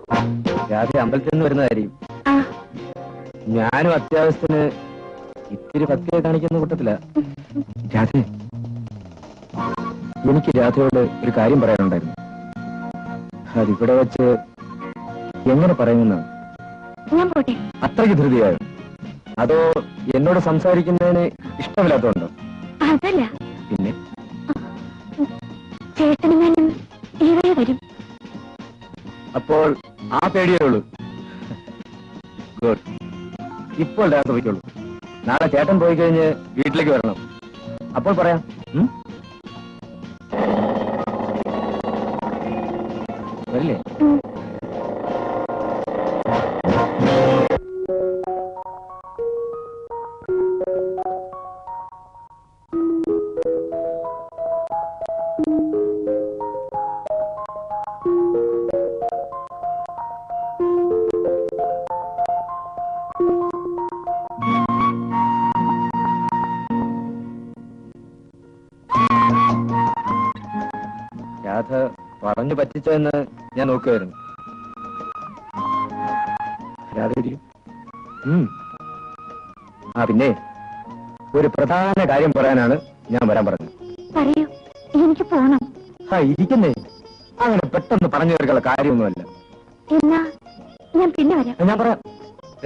രാത്രി അമ്പലത്തിൽ നിന്ന് വരുന്നതായിരിക്കും. ഞാനും അത്യാവശ്യത്തിന് ഇത്തിരി ഭക്തിയെ കാണിക്കുന്ന കൂട്ടത്തില. രാധേ, എനിക്ക് രാധയോട് ഒരു കാര്യം പറയാനുണ്ടായിരുന്നു. അതിവിടെ വെച്ച് എങ്ങനെ പറയുമെന്ന് അത്രയ്ക്ക് ധൃതിയായോ? അതോ എന്നോട് സംസാരിക്കുന്നതിന് ഇഷ്ടമില്ലാത്തതുണ്ടോ? അതല്ല, പിന്നെ ചേട്ടനെങ്ങാനും ഇവിടെ വരും. അപ്പോൾ ആ പേടിയേ ഉള്ളൂ. ഗുഡ്. ഇപ്പോൾ രാത്രി പോയിക്കോളൂ. നാളെ ചേട്ടൻ പോയി കഴിഞ്ഞ് വീട്ടിലേക്ക് വരണം. അപ്പോൾ പറയാം. വരില്ലേ? രാധ പറഞ്ഞു പറ്റിച്ചെന്ന് ഞാൻ നോക്കുമായിരുന്നു. രാധ പിന്നെ ഒരു പ്രധാന കാര്യം പറയാനാണ് ഞാൻ വരാൻ പറഞ്ഞത്. പറയൂ, എനിക്ക് പോണം. ഇരിക്കുന്നേ, അങ്ങനെ പെട്ടെന്ന് പറഞ്ഞു തീർക്കാനുള്ള കാര്യമൊന്നുമല്ല. എന്നാ ഞാൻ പിന്നെ വരാം. ഞാൻ പറയാം.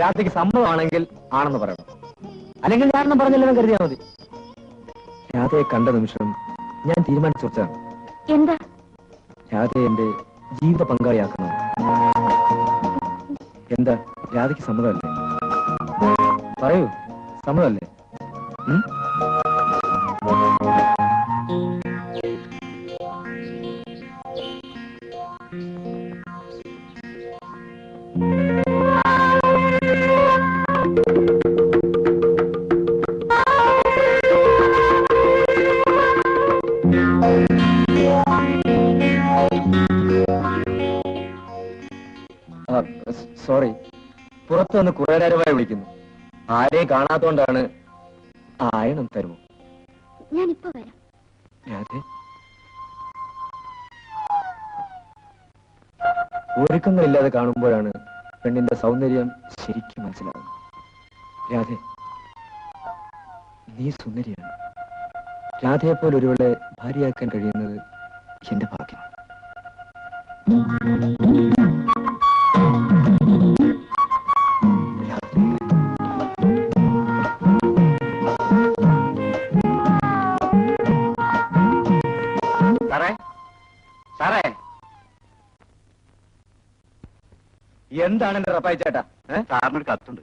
രാത്രിക്ക് സമ്മതമാണെങ്കിൽ ആണെന്ന് പറയണം, അല്ലെങ്കിൽ ഞാനെന്നും പറഞ്ഞില്ലെന്ന് കരുതിയാൽ മതി. രാധയെ കണ്ട നിമിഷം ഞാൻ തീരുമാനിച്ചു വെച്ചാണ്. എന്താ? രാധയെ എന്റെ ജീവിത പങ്കാളിയാക്കണം. എന്താ, രാധയ്ക്ക് സമ്മതമല്ലേ? പറയൂ, സമ്മതമല്ലേ? സോറി, പുറത്തു നിന്ന് കുറെ നേരമായി വിളിക്കുന്നു. ആരെയും കാണാത്തോണ്ടാണ്. ആയണം തരുമോ? ഞാനിപ്പോ വരാം. രാധേ, ഒരുക്കങ്ങളില്ലാതെ കാണുമ്പോഴാണ് പെണ്ണിന്റെ സൗന്ദര്യം ശരിക്കും മനസ്സിലാകുന്നത്. രാധേ, നീ സുന്ദരിയാണ്. രാധയെപ്പോലെ ഒരുവളെ ഭാര്യയാക്കാൻ കഴിയുന്നത് എന്റെ ഭാഗ്യമാണ്. സാറേ, എന്താണ് എന്റെ റപ്പായി ചേട്ടാ? സാറിനൊരു കത്തുണ്ട്.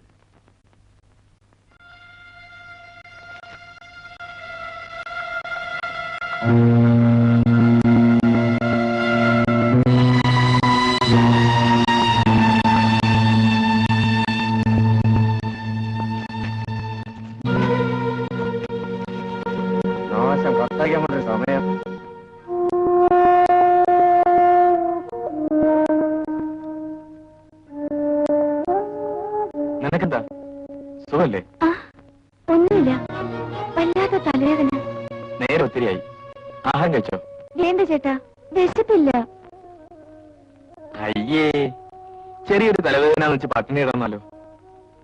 നാശം കത്താക്കാൻ വേണ്ട സമയം. നിനക്കെന്താ, സുഖല്ലേ? ഒന്നുമില്ല, വല്ലാത്ത തലവേദന. നേരെ ഒത്തിരിയായി. ആഹാരം കഴിച്ചോ? വേണ്ട ചേട്ടാ, വിശപ്പില്ല. അയ്യേ, ചെറിയൊരു തലവേദന വെച്ച് പട്ടിണി ഇടന്നാലോ?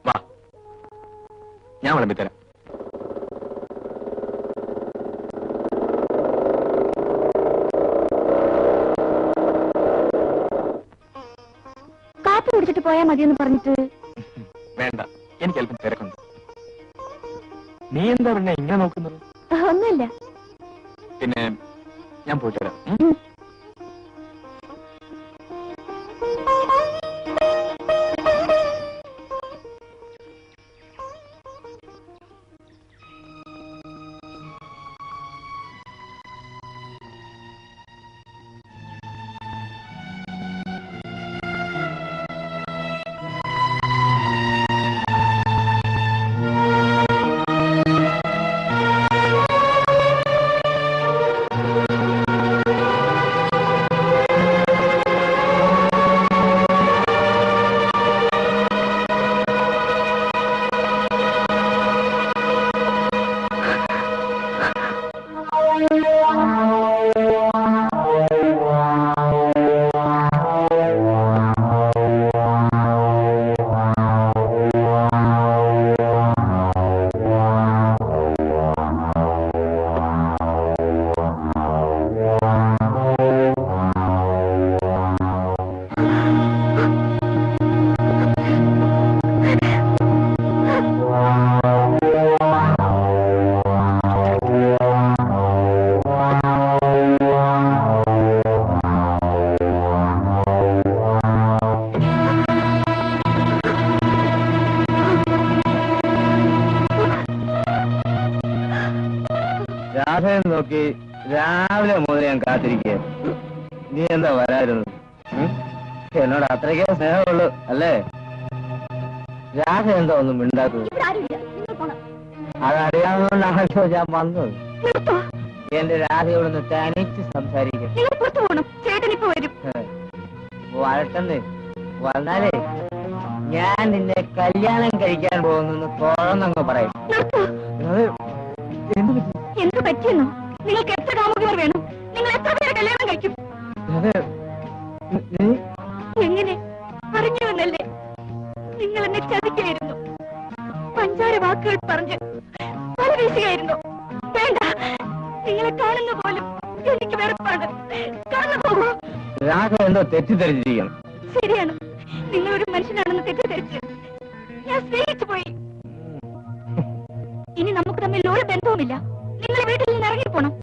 വാ, ഞാൻ വിളമ്പിത്തരാം. കാപ്പി കുടിച്ചിട്ട് പോയാൽ മതിയെന്ന് പറഞ്ഞിട്ട്. വേണ്ട, എനിക്ക് അല്പം തിരക്കുണ്ട്. നീ എന്താ പിന്നെ ഇങ്ങനെ നോക്കുന്നത്? ഒന്നുമില്ല. പിന്നെ ഞാൻ പോയിട്ട് വരാം. നോക്കി രാവിലെ മുതൽ ഞാൻ കാത്തിരിക്കുക. നീ എന്താ വരായിരുന്നു? എന്നോട് അത്രയ്ക്കേ സ്നേഹമുള്ളൂ അല്ലേ? രാധ എന്താ ഒന്നും മിണ്ടാത്തത്? അതറിയാവുന്നതുകൊണ്ടാണല്ലോ ഞാൻ വന്നത്. എന്റെ രാധയോടൊന്ന് തനിച്ച് സംസാരിക്കും. വഴട്ടെന്ന് വന്നാലേ ഞാൻ നിന്നെ കല്യാണം കഴിക്കാൻ പോകുന്നു തുറന്നങ്ങ് പറയും. എന്ത് പറ്റിയെന്നോ? നിങ്ങൾക്ക് എത്ര കാമുകിമാർ വേണം? നിങ്ങൾ എത്ര പേരെ കല്യാണം കഴിക്കും? എങ്ങനെ പറഞ്ഞു എന്നല്ലേ? നിങ്ങൾ എന്നെ ചതിക്കായിരുന്നു. പഞ്ചാര വാക്കുകൾ പറഞ്ഞ് പല വീശുകയായിരുന്നു. വേണ്ട, നിങ്ങളെ കാണുന്ന പോലും എനിക്ക് വെറുപ്പാണ്. കടന്നു പോകൂ. രാധ എന്തോ തെറ്റിദ്ധരിച്ചിരിക്കണം. ശരിയാണ്, നിങ്ങളൊരു മനുഷ്യനാണെന്ന് തെറ്റിദ്ധരിച്ച് ഞാൻ സ്നേഹിച്ചു പോയി. ഇനി നമുക്ക് തമ്മിൽ ഒരു ബന്ധവുമില്ല. നിങ്ങൾ വീട്ടിൽ നിന്ന് ഇറങ്ങിപ്പോണം,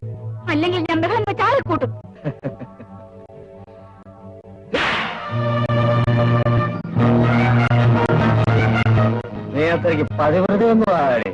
അല്ലെങ്കിൽ ഞാൻ ബഹളം വെച്ച് ആളെ കൂട്ടും. നീ അത്രയ്ക്ക് പതിവ്രതയൊന്നും ആകെ.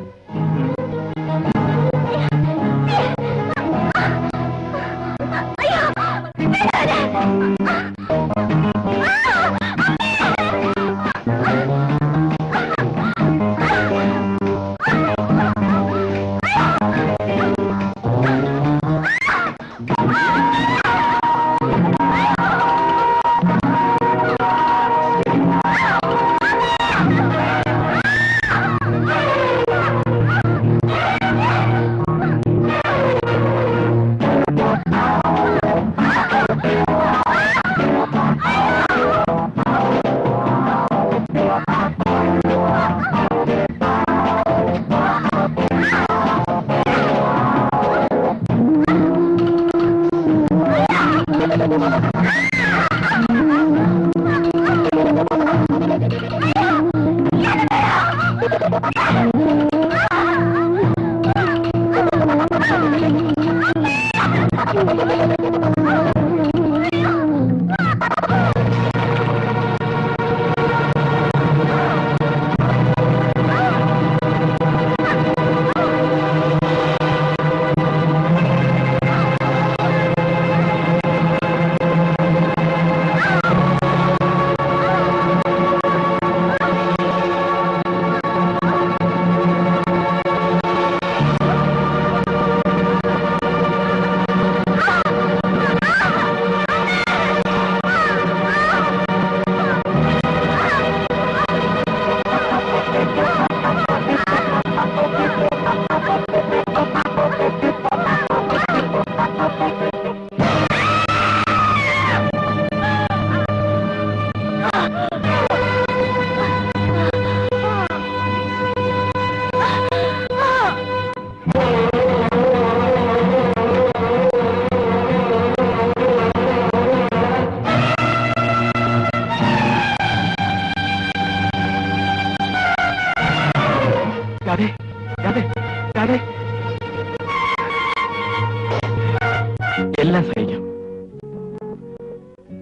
എല്ലാം സഹിക്കാം.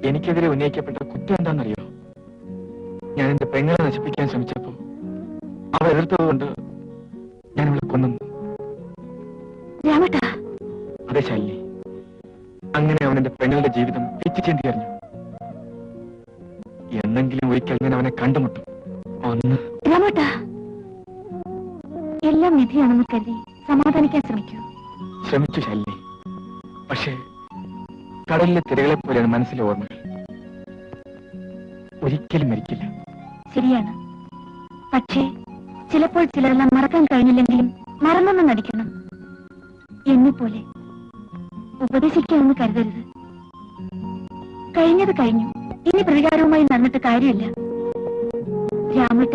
എനിക്കെതിരെ ഉന്നയിക്കപ്പെട്ട കുറ്റം എന്താണെന്നറിയോ? ഞാൻ എന്റെ പെങ്ങളെ നശിപ്പിക്കാൻ ശ്രമിച്ചപ്പോ അവൾ എതിർത്തതുകൊണ്ട് ഞാൻ അവളെ കൊന്നു. അതെ ശാലിനി, അങ്ങനെ അവൻ എന്റെ പെങ്ങളുടെ ജീവിതം തെറ്റിച്ചേണ്ടി അറിഞ്ഞു. എന്നെങ്കിലും ഒരിക്കൽ ഞാൻ അവനെ കണ്ടുമുട്ടും. ഒന്ന് എല്ലാം വിധിയാണെന്ന് കരുതി സമാധാനിക്കാൻ ശ്രമിച്ചു ശാലിനി. പക്ഷേ കടലിലെ തിരകളെ പോലെയാണ് മനസ്സിലെ ഓർമ്മകൾ. ഒരിക്കലും മരിക്കില്ല. ശരിയാണ്, പക്ഷേ ചിലപ്പോൾ ചിലരെല്ലാം മറക്കാൻ കഴിഞ്ഞില്ലെങ്കിലും മറന്നെന്ന് നടിക്കണം. എന്നെപ്പോലെ ഉപദേശിക്കാമെന്ന് കരുതരുത്. കഴിഞ്ഞത് കഴിഞ്ഞു, ഇനി പ്രതികാരവുമായി നടന്നിട്ട് കാര്യമില്ല. രാമേട്ടൻ